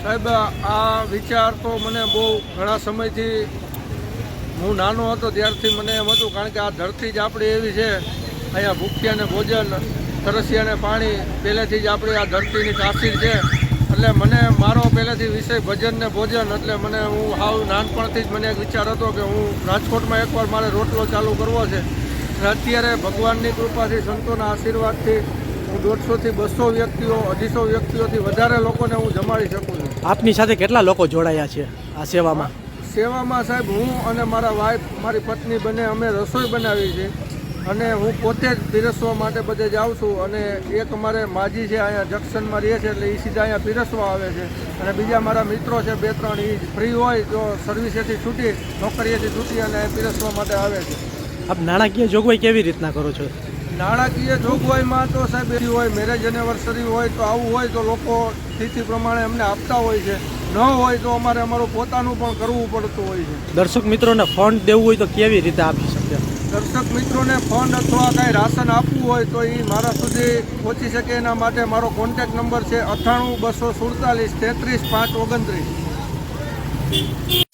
સાહેબ, આ વિચાર તો મને બહુ ઘણા સમયથી, હું નાનો હતો ત્યારથી મને એમ હતું, કારણ કે આ ધરતી જ આપણી એવી છે, અહીંયા ભૂખ્યાને ભોજન, તરસ્યાને પાણી, પહેલેથી જ આપણી આ ધરતીની તાસીર છે. એટલે મને મારો પહેલેથી વિષય ભજન ને ભોજન, એટલે મને હું હાવ નાનપણથી જ મને એક વિચાર હતો કે હું રાજકોટમાં એકવાર મારે રોટલો ચાલુ કરવો છે. અને અત્યારે ભગવાનની કૃપાથી, સંતોના આશીર્વાદથી હું 150થી 200 વ્યક્તિઓ, 250 વ્યક્તિઓથી વધારે લોકોને હું જમાડી શકું છું. આપની સાથે કેટલા લોકો જોડાયા છે આ સેવામાં? સેવામાં સાહેબ, હું અને મારા વાઈફ, મારી પત્ની બંને અમે રસોઈ બનાવી છે. અને હું પોતે જ પીરસવા માટે બધે જાઉં છું. અને એક અમારે માજી છે, અહીંયા જંક્શનમાં રહે છે, એટલે એ સીધા અહીંયા પીરસવા આવે છે. અને બીજા મારા મિત્રો છે 2-3, એ ફ્રી હોય તો સર્વિસેથી છૂટી, નોકરીએથી છૂટી અને પીરસવા માટે આવે છે. આપ નાણાકીય જોગવાઈ કેવી રીતના કરો છો? નાણાકીય જોગવાઈમાં તો સાહેબ એવી હોય, મેરેજ એનિવર્સરી હોય તો આવું હોય તો લોકો તિથિ પ્રમાણે અમને આપતા હોય છે. ન હોય તો અમારે અમારું પોતાનું પણ કરવું પડતું હોય છે. દર્શક મિત્રોને ફંડ દેવું હોય તો કેવી રીતે આપી શકે? દર્શક મિત્રોને ફંડ અથવા કાંઈ રાશન આપવું હોય તો એ મારા સુધી પહોંચી શકે એના માટે મારો કોન્ટેક્ટ નંબર છે 98 247 33 529.